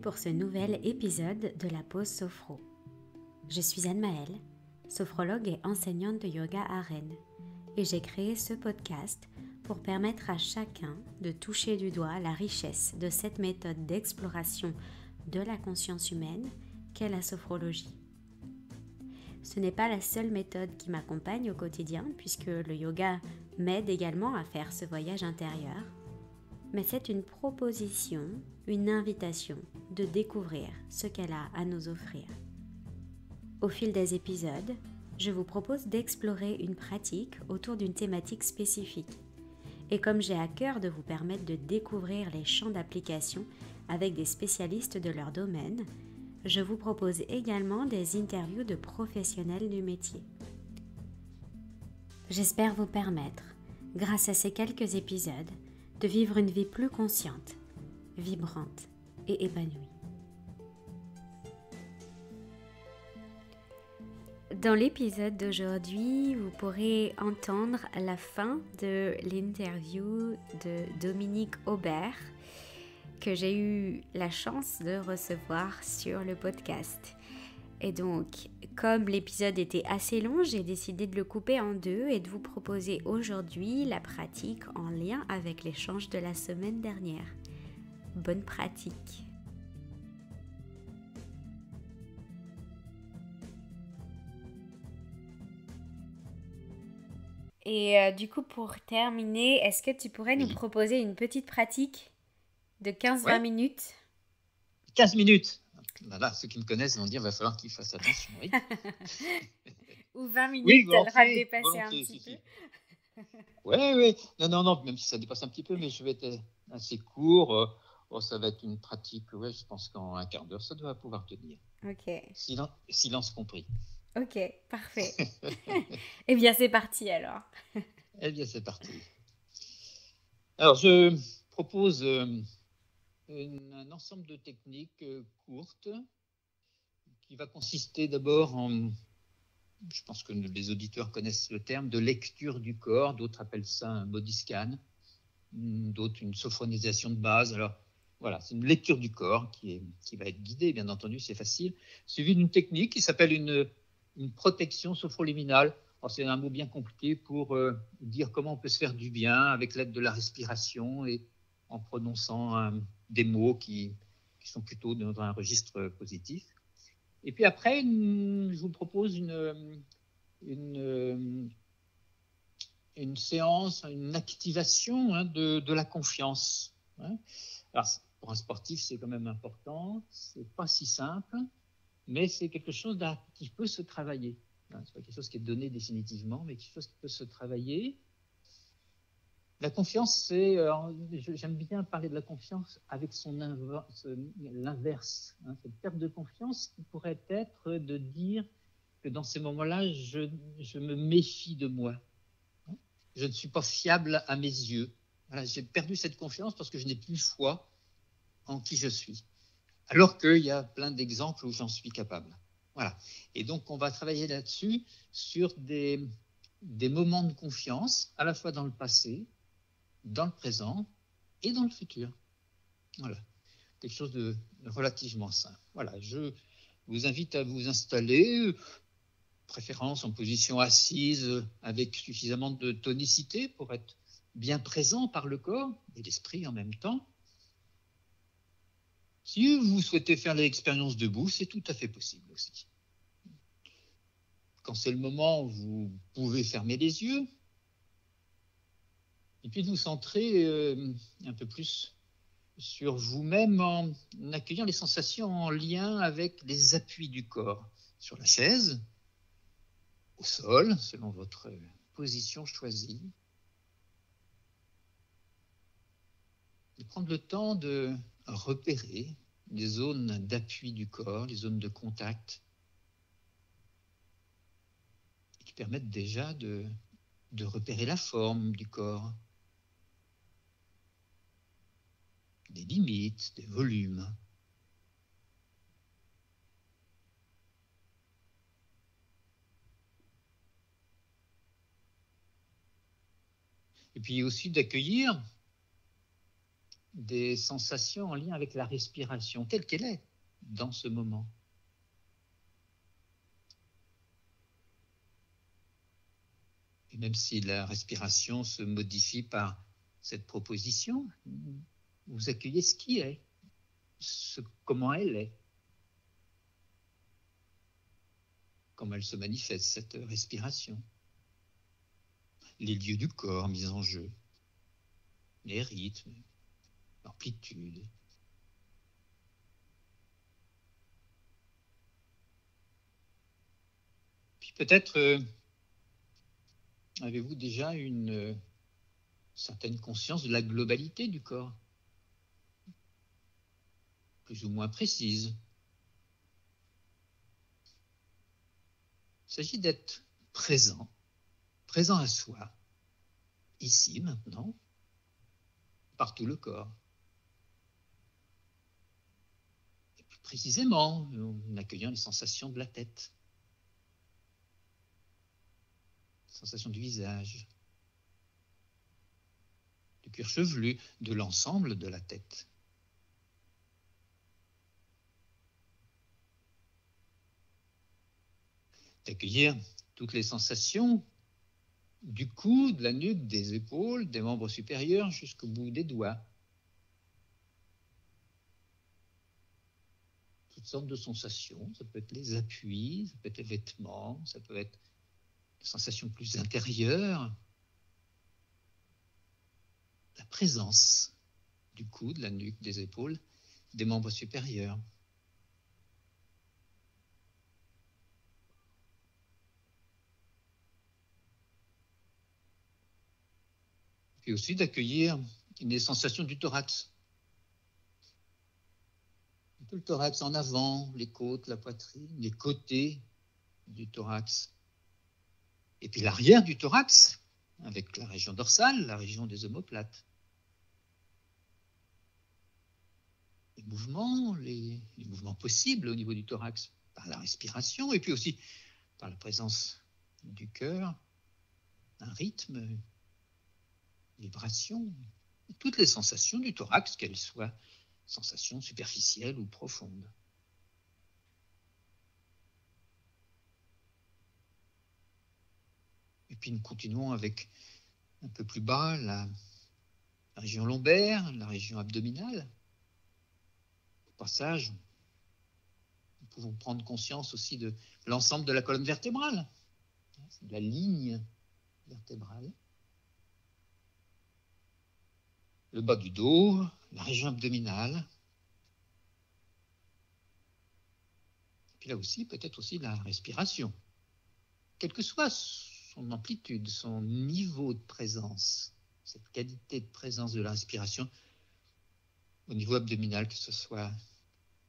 pour ce nouvel épisode de la pause sophro. Je suis Anne-Maëlle, sophrologue et enseignante de yoga à Rennes, et j'ai créé ce podcast pour permettre à chacun de toucher du doigt la richesse de cette méthode d'exploration de la conscience humaine qu'est la sophrologie. Ce n'est pas la seule méthode qui m'accompagne au quotidien, puisque le yoga m'aide également à faire ce voyage intérieur, mais c'est une proposition, une invitation de découvrir ce qu'elle a à nous offrir. Au fil des épisodes, je vous propose d'explorer une pratique autour d'une thématique spécifique. Et comme j'ai à cœur de vous permettre de découvrir les champs d'application avec des spécialistes de leur domaine, je vous propose également des interviews de professionnels du métier. J'espère vous permettre, grâce à ces quelques épisodes, de vivre une vie plus consciente, vibrante et épanouie. Dans l'épisode d'aujourd'hui, vous pourrez entendre la fin de l'interview de Dominique Aubert que j'ai eu la chance de recevoir sur le podcast. Et donc, comme l'épisode était assez long, j'ai décidé de le couper en deux et de vous proposer aujourd'hui la pratique en lien avec l'échange de la semaine dernière. Bonne pratique! Et du coup, pour terminer, est-ce que tu pourrais nous proposer une petite pratique de 15-20 minutes? 15 minutes. Voilà, ceux qui me connaissent vont dire qu'il va falloir qu'ils fassent attention. Oui. Ou 20 minutes, tu as le droit de dépasser volontiers, un petit peu. Oui. Non, même si ça dépasse un petit peu, mais je vais être assez court. Ça va être une pratique, je pense qu'en un quart d'heure, ça doit pouvoir tenir. Ok. Silence compris. Ok, parfait. Eh bien, c'est parti alors. Eh bien, c'est parti. Alors, je propose un ensemble de techniques courtes qui va consister d'abord en, je pense que les auditeurs connaissent le terme, de lecture du corps. D'autres appellent ça un body scan, d'autres une sophronisation de base. Alors, voilà, c'est une lecture du corps qui va être guidée, bien entendu, c'est facile, suivie d'une technique qui s'appelle une protection sophroliminale. Alors, c'est un mot bien compliqué pour dire comment on peut se faire du bien avec l'aide de la respiration et en prononçant des mots qui sont plutôt dans un registre positif. Et puis après, je vous propose une séance, une activation de la confiance. Alors, pour un sportif, c'est quand même important. C'est pas si simple, mais c'est quelque chose qui peut se travailler. C'est pas quelque chose qui est donné définitivement, mais quelque chose qui peut se travailler. La confiance, j'aime bien parler de la confiance avec l'inverse. Cette perte de confiance qui pourrait être de dire que dans ces moments-là, je me méfie de moi. Je ne suis pas fiable à mes yeux. Voilà, j'ai perdu cette confiance parce que je n'ai plus foi en qui je suis. Alors qu'il y a plein d'exemples où j'en suis capable. Voilà. Et donc, on va travailler là-dessus sur des moments de confiance, à la fois dans le passé, dans le présent et dans le futur. Voilà. Quelque chose de relativement simple. Voilà. Je vous invite à vous installer, préférence en position assise avec suffisamment de tonicité pour être bien présent par le corps et l'esprit en même temps. Si vous souhaitez faire l'expérience debout, c'est tout à fait possible aussi. Quand c'est le moment, vous pouvez fermer les yeux et puis vous centrer un peu plus sur vous-même en accueillant les sensations en lien avec les appuis du corps sur la chaise, au sol, selon votre position choisie. Et prendre le temps de repérer les zones d'appui du corps, les zones de contact, qui permettent déjà de repérer la forme du corps, des limites, des volumes. Et puis aussi d'accueillir des sensations en lien avec la respiration, telle qu'elle est dans ce moment. Et même si la respiration se modifie par cette proposition, vous accueillez ce qui est, comment elle est, comment elle se manifeste, cette respiration. Les lieux du corps mis en jeu, les rythmes, l'amplitude. Puis peut-être avez-vous déjà une certaine conscience de la globalité du corps, plus ou moins précise. Il s'agit d'être présent à soi, ici, maintenant, par tout le corps. Et plus précisément, en accueillant les sensations de la tête, les sensations du visage, du cuir chevelu, de l'ensemble de la tête. D'accueillir toutes les sensations du cou, de la nuque, des épaules, des membres supérieurs jusqu'au bout des doigts. Toutes sortes de sensations, ça peut être les appuis, ça peut être les vêtements, ça peut être des sensations plus intérieures. La présence du cou, de la nuque, des épaules, des membres supérieurs. Puis aussi d'accueillir les sensations du thorax. Un peu le thorax en avant, les côtes, la poitrine, les côtés du thorax. Et puis l'arrière du thorax, avec la région dorsale, la région des omoplates. Les mouvements possibles au niveau du thorax, par la respiration, et puis aussi par la présence du cœur, un rythme, une vibration, toutes les sensations du thorax, qu'elles soient sensations superficielles ou profondes. Et puis nous continuons avec un peu plus bas la région lombaire, la région abdominale. Au passage, nous pouvons prendre conscience aussi de l'ensemble de la colonne vertébrale, de la ligne vertébrale. Le bas du dos, la région abdominale. Puis là aussi, peut-être aussi la respiration. Quelle que soit son amplitude, son niveau de présence, cette qualité de présence de la respiration au niveau abdominal, que ce soit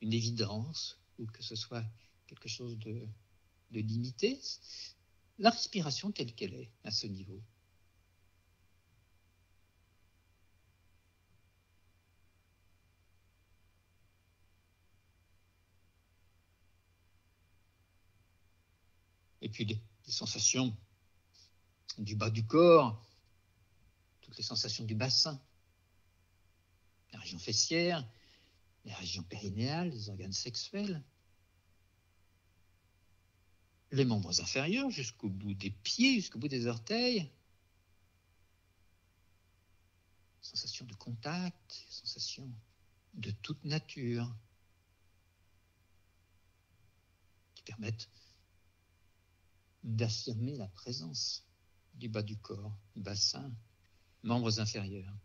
une évidence ou que ce soit quelque chose de limité, la respiration telle qu'elle est à ce niveau. Et puis les sensations du bas du corps, toutes les sensations du bassin, la région fessière, les régions périnéales, les organes sexuels, les membres inférieurs jusqu'au bout des pieds, jusqu'au bout des orteils, sensations de contact, sensations de toute nature qui permettent d'affirmer la présence du bas du corps, bassin, membres inférieurs.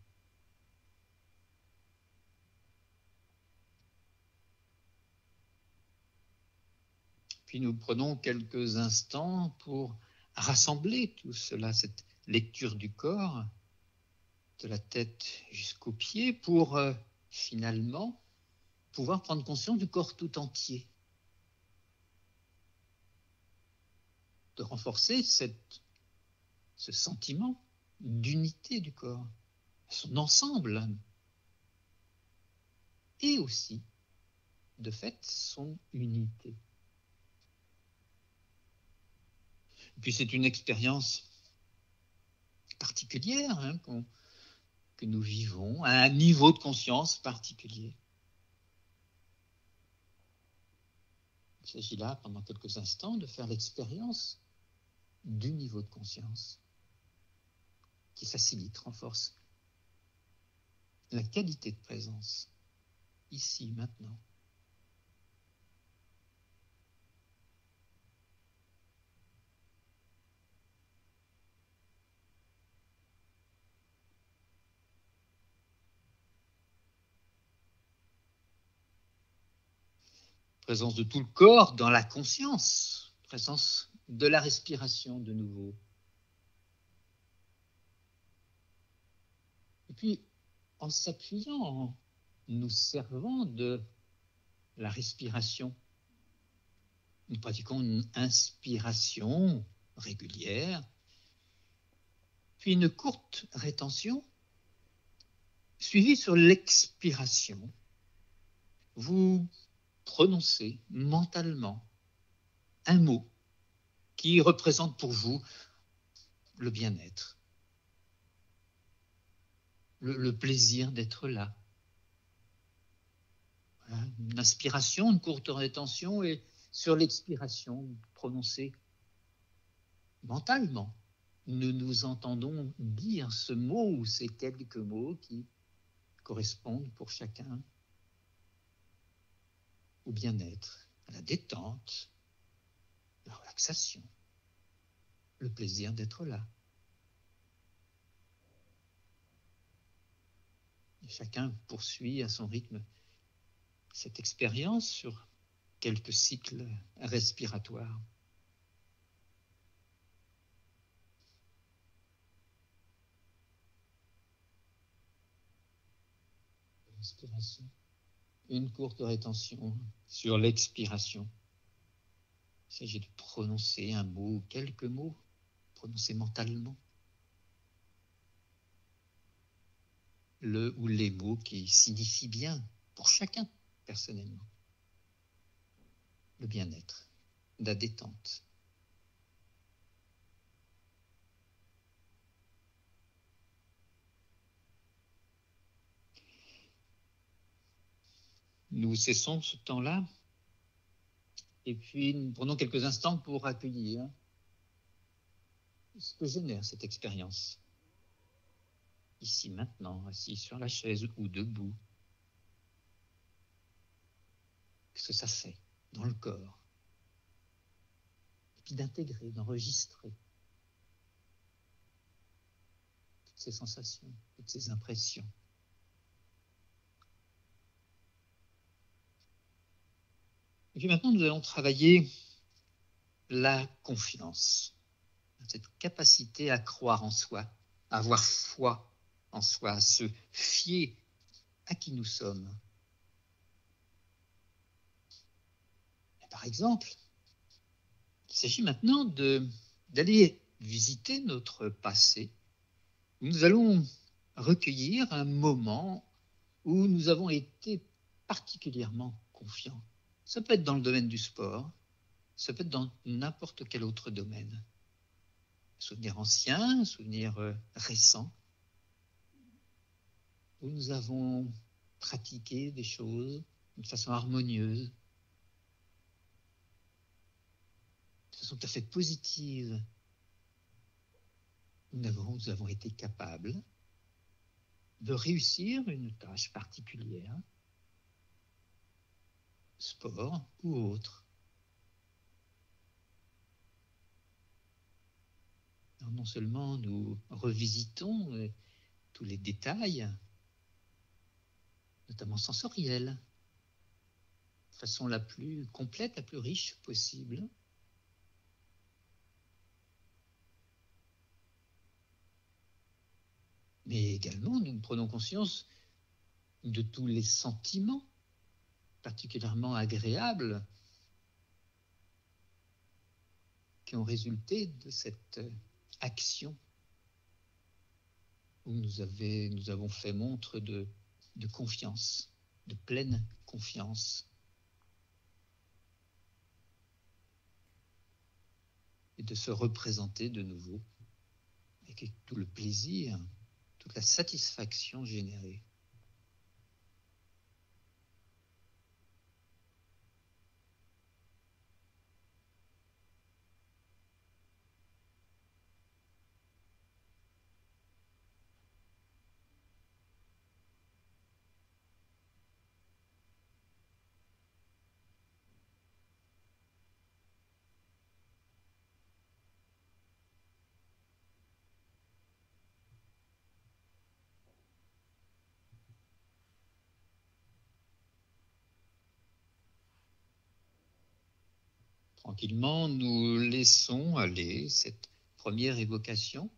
Puis nous prenons quelques instants pour rassembler tout cela, cette lecture du corps, de la tête jusqu'aux pieds, pour finalement pouvoir prendre conscience du corps tout entier. De renforcer ce sentiment d'unité du corps, son ensemble, et aussi, de fait, son unité. Et puis c'est une expérience particulière qu'on que nous vivons à un niveau de conscience particulier. Il s'agit là, pendant quelques instants, de faire l'expérience du niveau de conscience qui facilite, renforce la qualité de présence, ici, maintenant. Présence de tout le corps dans la conscience, présence de la respiration de nouveau. Et puis, en s'appuyant, en nous servant de la respiration, nous pratiquons une inspiration régulière, puis une courte rétention, suivie sur l'expiration. Vous prononcez mentalement un mot qui représente pour vous le bien-être, le plaisir d'être là. Voilà, une inspiration, une courte rétention, et sur l'expiration, vous prononcez mentalement. Nous entendons dire ce mot ou ces quelques mots qui correspondent pour chacun au bien-être, à la détente, la relaxation, le plaisir d'être là. Et chacun poursuit à son rythme cette expérience sur quelques cycles respiratoires. Inspiration. Une courte rétention sur l'expiration. Il s'agit de prononcer un mot, quelques mots, prononcer mentalement. Le ou les mots qui signifient bien pour chacun personnellement le bien-être, la détente. Nous cessons ce temps-là et puis nous prenons quelques instants pour accueillir ce que génère cette expérience. Ici, maintenant, assis sur la chaise ou debout. Qu'est-ce que ça fait dans le corps? Et puis d'intégrer, d'enregistrer toutes ces sensations, toutes ces impressions. Et puis maintenant, nous allons travailler la confiance, cette capacité à croire en soi, à avoir foi en soi, à se fier à qui nous sommes. Et par exemple, il s'agit maintenant d'aller visiter notre passé. Nous allons recueillir un moment où nous avons été particulièrement confiants. Ça peut être dans le domaine du sport, ça peut être dans n'importe quel autre domaine. Souvenir ancien, souvenir récent, où nous avons pratiqué des choses de façon harmonieuse, de façon tout à fait positive. Nous avons été capables de réussir une tâche particulière, sport ou autre. Alors non seulement nous revisitons tous les détails, notamment sensoriels, de façon la plus complète, la plus riche possible, mais également nous prenons conscience de tous les sentiments particulièrement agréables qui ont résulté de cette action où nous avons fait montre de confiance, de pleine confiance. Et de se représenter de nouveau avec tout le plaisir, toute la satisfaction générée. Tranquillement, nous laissons aller cette première évocation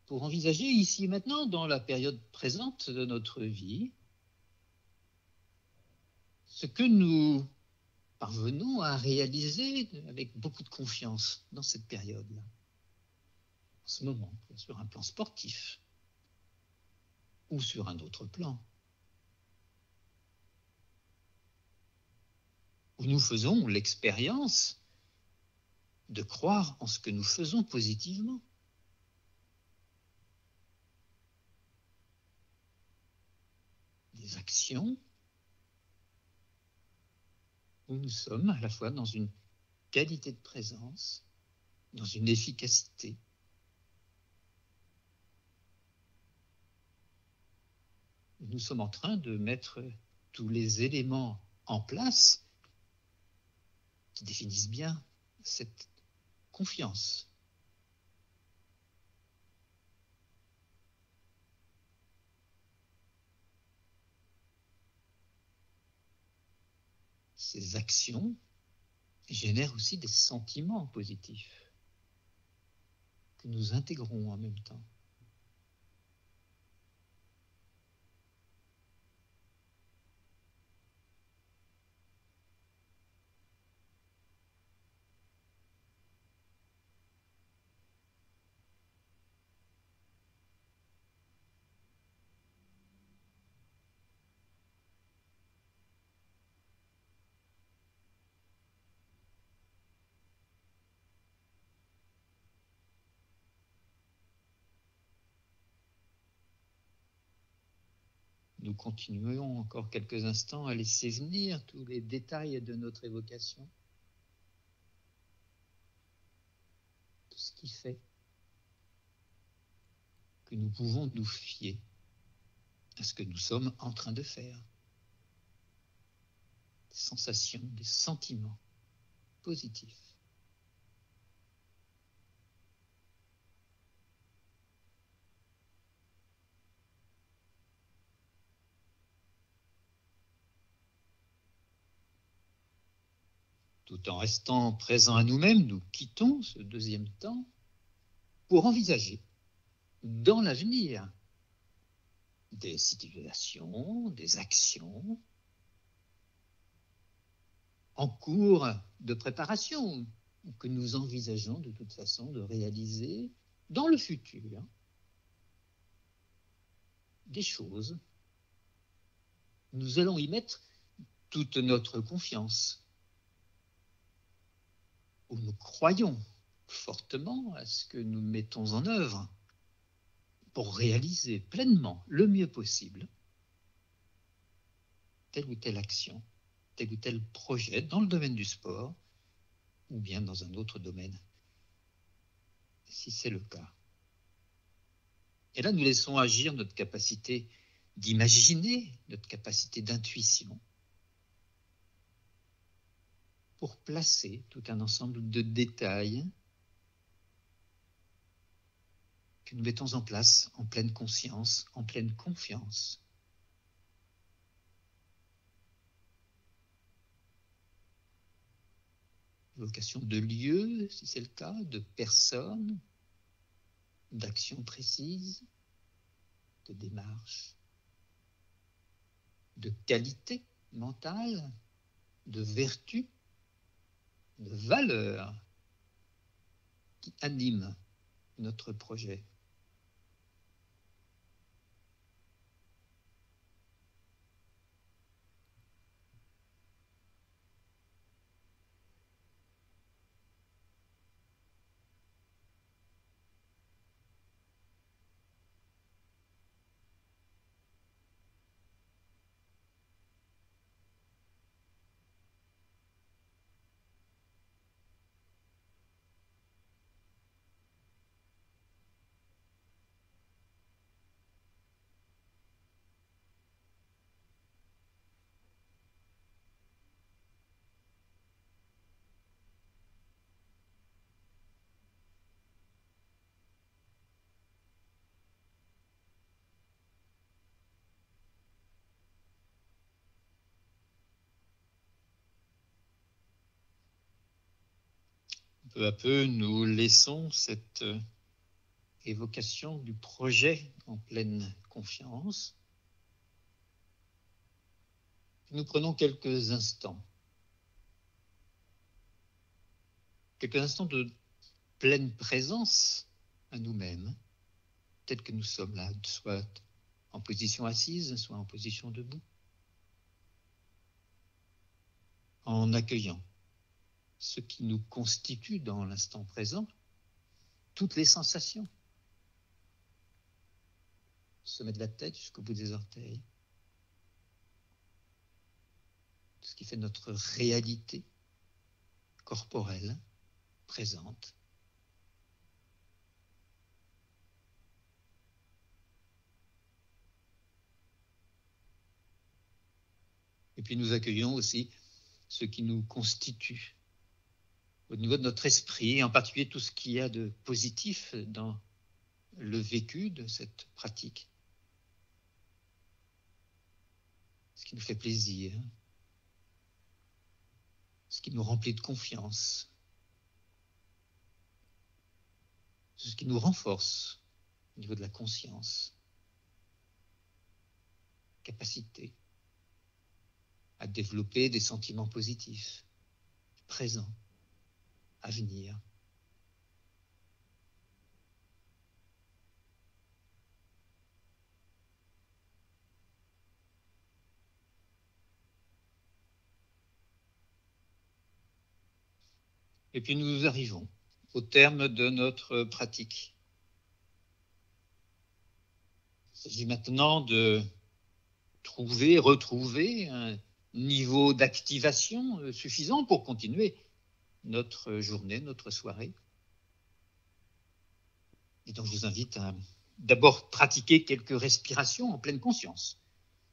pour envisager ici et maintenant, dans la période présente de notre vie, ce que nous parvenons à réaliser avec beaucoup de confiance dans cette période-là, en ce moment, sur un plan sportif ou sur un autre plan, où nous faisons l'expérience de croire en ce que nous faisons positivement. Des actions où nous sommes à la fois dans une qualité de présence, dans une efficacité. Nous sommes en train de mettre tous les éléments en place qui définissent bien cette confiance. Ces actions génèrent aussi des sentiments positifs que nous intégrons en même temps. Nous continuons encore quelques instants à laisser venir tous les détails de notre évocation. Tout ce qui fait que nous pouvons nous fier à ce que nous sommes en train de faire. Des sensations, des sentiments positifs. Tout en restant présents à nous-mêmes, nous quittons ce deuxième temps pour envisager dans l'avenir des situations, des actions en cours de préparation que nous envisageons de toute façon de réaliser dans le futur. Des choses. Nous allons y mettre toute notre confiance, où nous croyons fortement à ce que nous mettons en œuvre pour réaliser pleinement, le mieux possible, telle ou telle action, tel ou tel projet dans le domaine du sport ou bien dans un autre domaine, si c'est le cas. Et là, nous laissons agir notre capacité d'imaginer, notre capacité d'intuition, pour placer tout un ensemble de détails que nous mettons en place en pleine conscience, en pleine confiance. Évocation de lieux, si c'est le cas, de personnes, d'actions précises, de démarches, de qualité mentale, de vertu, de valeurs qui animent notre projet. peu à peu, nous laissons cette évocation du projet en pleine confiance. Nous prenons quelques instants de pleine présence à nous-mêmes, peut-être que nous sommes là, soit en position assise, soit en position debout, en accueillant ce qui nous constitue dans l'instant présent, toutes les sensations, du sommet de la tête jusqu'au bout des orteils, ce qui fait notre réalité corporelle présente. Et puis nous accueillons aussi ce qui nous constitue au niveau de notre esprit, en particulier tout ce qu'il y a de positif dans le vécu de cette pratique. Ce qui nous fait plaisir, ce qui nous remplit de confiance, ce qui nous renforce au niveau de la conscience, capacité à développer des sentiments positifs, présents, à venir. Et puis nous arrivons au terme de notre pratique. Il s'agit maintenant de retrouver un niveau d'activation suffisant pour continuer notre journée, notre soirée. Et donc je vous invite à d'abord pratiquer quelques respirations en pleine conscience,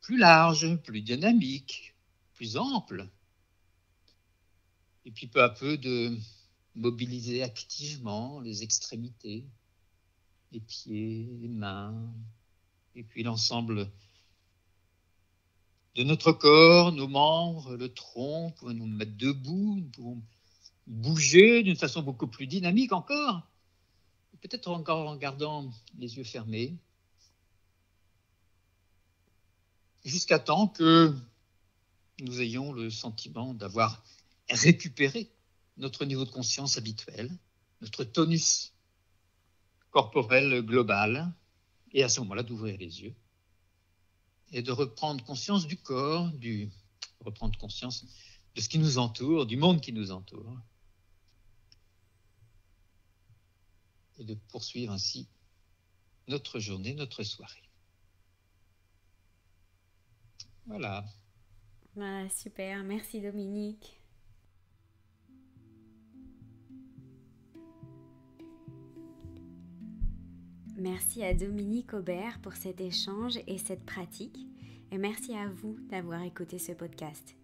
plus larges, plus dynamiques, plus amples. Et puis peu à peu de mobiliser activement les extrémités, les pieds, les mains, et puis l'ensemble de notre corps, nos membres, le tronc. Nous pouvons nous mettre debout, nous pouvons bouger d'une façon beaucoup plus dynamique encore, peut-être encore en gardant les yeux fermés, jusqu'à temps que nous ayons le sentiment d'avoir récupéré notre niveau de conscience habituel, notre tonus corporel global, et à ce moment-là d'ouvrir les yeux et de reprendre conscience du corps, reprendre conscience de ce qui nous entoure, du monde qui nous entoure, et de poursuivre ainsi notre journée, notre soirée. Voilà. Voilà, super. Merci Dominique. Merci à Dominique Aubert pour cet échange et cette pratique. Et merci à vous d'avoir écouté ce podcast.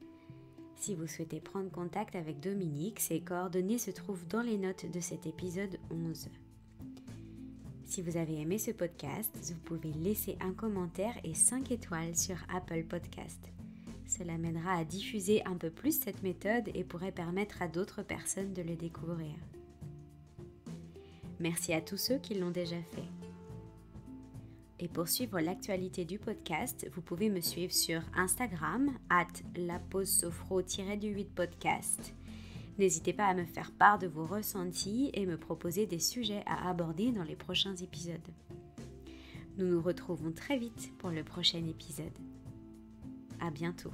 Si vous souhaitez prendre contact avec Dominique, ses coordonnées se trouvent dans les notes de cet épisode 11. Si vous avez aimé ce podcast, vous pouvez laisser un commentaire et 5 étoiles sur Apple Podcast. Cela m'aidera à diffuser un peu plus cette méthode et pourrait permettre à d'autres personnes de le découvrir. Merci à tous ceux qui l'ont déjà fait. Et pour suivre l'actualité du podcast, vous pouvez me suivre sur Instagram @laposesophro-8podcast. N'hésitez pas à me faire part de vos ressentis et me proposer des sujets à aborder dans les prochains épisodes. Nous nous retrouvons très vite pour le prochain épisode. À bientôt.